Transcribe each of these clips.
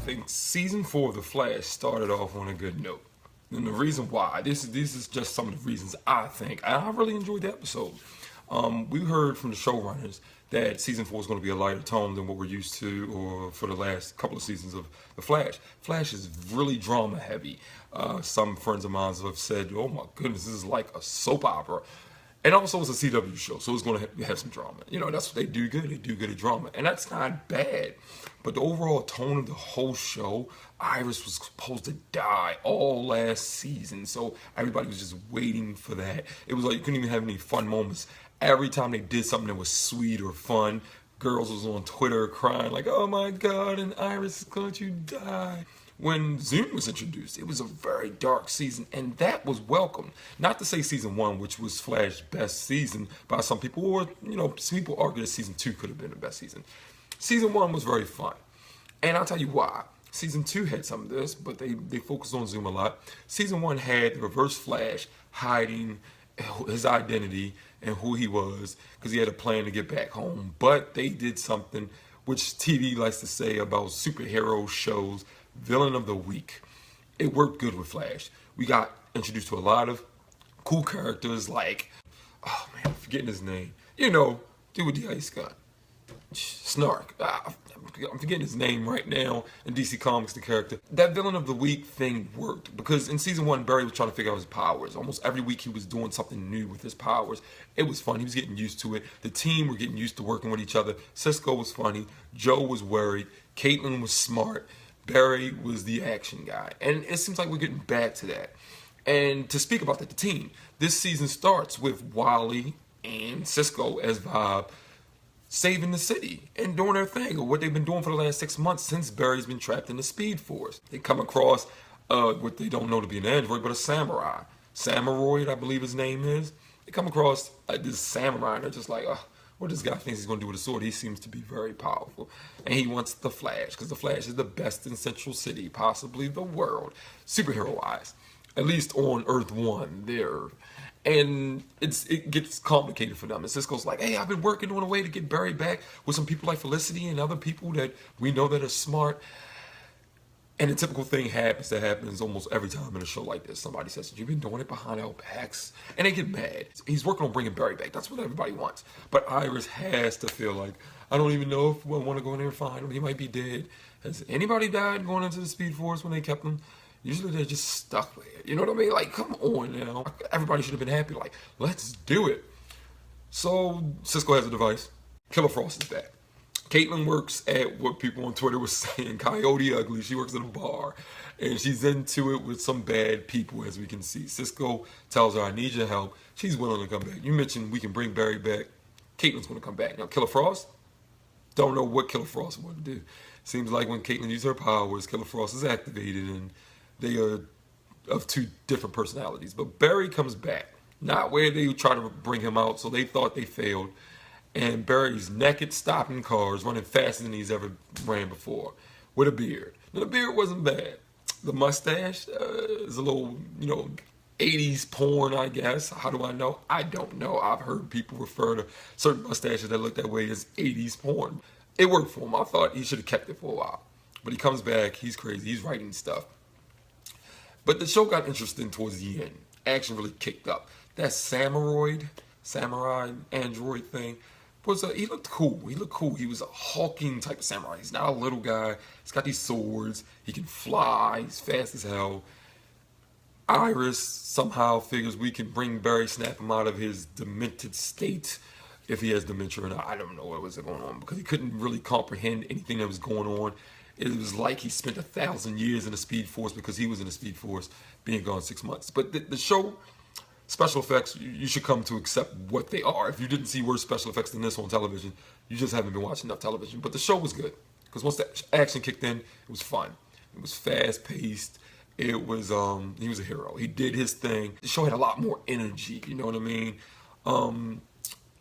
think season 4 of The Flash started off on a good note. And the reason why, this is just some of the reasons I think. I really enjoyed the episode. We heard from the showrunners that season 4 is going to be a lighter tone than what we're used to, or for the last couple of seasons of The Flash. Flash is really drama heavy. Some friends of mine have said, "Oh my goodness, this is like a soap opera." And also, it's a CW show, so it's going to have some drama. You know, that's what they do good. They do good at drama. And that's not bad. But the overall tone of the whole show, Iris was supposed to die all last season. So everybody was just waiting for that. It was like you couldn't even have any fun moments. Every time they did something that was sweet or fun, girls was on Twitter crying like, "Oh my God, and Iris is going to die." When Zoom was introduced, it was a very dark season, and that was welcome. Not to say season 1, which was Flash's best season by some people, or, some people argue that season 2 could have been the best season. Season 1 was very fun, and I'll tell you why. Season 2 had some of this, but they focused on Zoom a lot. Season 1 had the Reverse Flash hiding his identity and who he was, because he had a plan to get back home. But they did something which TV likes to say about superhero shows: villain of the week. It worked good with Flash. We got introduced to a lot of cool characters like, oh man, I'm forgetting his name. Dude with the ice gun. Snark. I'm forgetting his name right now in DC Comics, the character. That villain of the week thing worked because in season 1, Barry was trying to figure out his powers. Almost every week he was doing something new with his powers. It was fun. He was getting used to it. The team were getting used to working with each other. Cisco was funny. Joe was worried. Caitlin was smart. Barry was the action guy. And it seems like we're getting back to that. And to speak about that, the team, this season starts with Wally and Cisco as Bob saving the city and doing their thing, or what they've been doing for the last 6 months since Barry's been trapped in the Speed Force. They come across what they don't know to be an android, but a samurai. Samaroid, I believe his name is. They come across this samurai, and they're just like, what this guy thinks he's going to do with a sword. He seems to be very powerful. And he wants the Flash, because the Flash is the best in Central City, possibly the world, superhero-wise. At least on Earth 1, their Earth. And it gets complicated for them. And Cisco's like, "Hey, I've been working on a way to get Barry back with some people like Felicity and other people that we know that are smart." And the typical thing happens almost every time in a show like this. Somebody says, "You've been doing it behind our backs." And they get mad. He's working on bringing Barry back. That's what everybody wants. But Iris has to feel like, "I don't even know if we want to go in there and find him. He might be dead." Has anybody died going into the Speed Force when they kept him? Usually they're just stuck there. You know what I mean? Like, come on now. Everybody should have been happy. Like, let's do it. So Cisco has a device. Killer Frost is back. Caitlin works at what people on Twitter were saying, Coyote Ugly. She works at a bar. And she's into it with some bad people, as we can see. Cisco tells her, "I need your help." She's willing to come back. You mentioned we can bring Barry back. Caitlin's going to come back. Now, Killer Frost? Don't know what Killer Frost wanted to do. Seems like when Caitlin uses her powers, Killer Frost is activated, and they are of 2 different personalities. But Barry comes back. Not where they try to bring him out, so they thought they failed. And Barry's naked, stopping cars, running faster than he's ever ran before, with a beard. Now, the beard wasn't bad. The mustache is a little, 80s porn, I guess. How do I know? I don't know. I've heard people refer to certain mustaches that look that way as 80s porn. It worked for him. I thought he should have kept it for a while. But he comes back. He's crazy. He's writing stuff. But the show got interesting towards the end. Action really kicked up. That samurai android thing, he looked cool. He was a hulking type of samurai. He's not a little guy. He's got these swords. He can fly. He's fast as hell. Iris somehow figures we can bring Barry, snap him out of his demented state, if he has dementia or not. I don't know what was going on, because he couldn't really comprehend anything that was going on. It was like he spent 1,000 years in the Speed Force, because he was in the Speed Force, being gone 6 months. But the show, special effects, you should come to accept what they are. If you didn't see worse special effects than this on television, you just haven't been watching enough television. But the show was good, because once the action kicked in, it was fun. It was fast-paced. It was, he was a hero. He did his thing. The show had a lot more energy, you know what I mean?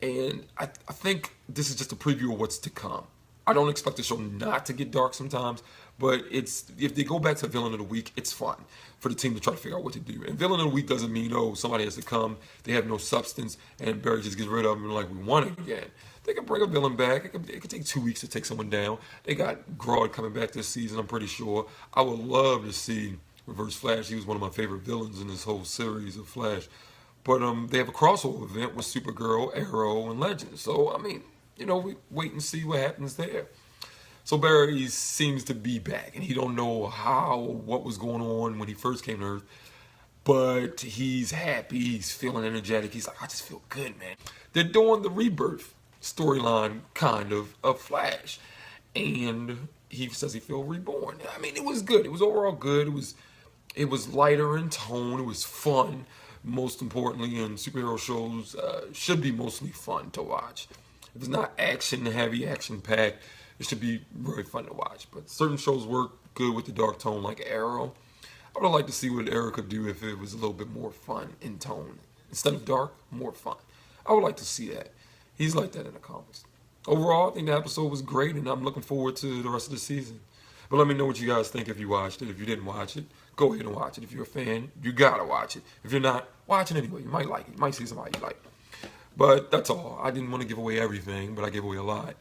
And I think this is just a preview of what's to come. I don't expect the show not to get dark sometimes, but if they go back to Villain of the Week, it's fun for the team to try to figure out what to do. And Villain of the Week doesn't mean, oh, somebody has to come, they have no substance, and Barry just gets rid of them and like, we won it again. They can bring a villain back. It could take 2 weeks to take someone down. They got Grodd coming back this season, I'm pretty sure. I would love to see Reverse Flash. He was one of my favorite villains in this whole series of Flash. But they have a crossover event with Supergirl, Arrow, and Legends. So, I mean, we wait and see what happens there. So Barry seems to be back, and he don't know what was going on when he first came to Earth, but he's happy, he's feeling energetic. He's like, I just feel good, man. They're doing the rebirth storyline, kind of Flash, and he says he feels reborn. I mean, it was good. It was overall good. It was lighter in tone. It was fun. Most importantly, and superhero shows should be mostly fun to watch. If it's not action-heavy, action-packed, it should be very fun to watch. But certain shows work good with the dark tone, like Arrow. I would like to see what Arrow could do if it was a little bit more fun in tone. Instead of dark, more fun. I would like to see that. He's like that in the comics. Overall, I think the episode was great, and I'm looking forward to the rest of the season. But let me know what you guys think if you watched it. If you didn't watch it, go ahead and watch it. If you're a fan, you gotta watch it. If you're not, watch it anyway. You might like it. You might see somebody you like. But that's all. I didn't want to give away everything, but I gave away a lot.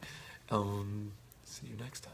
See you next time.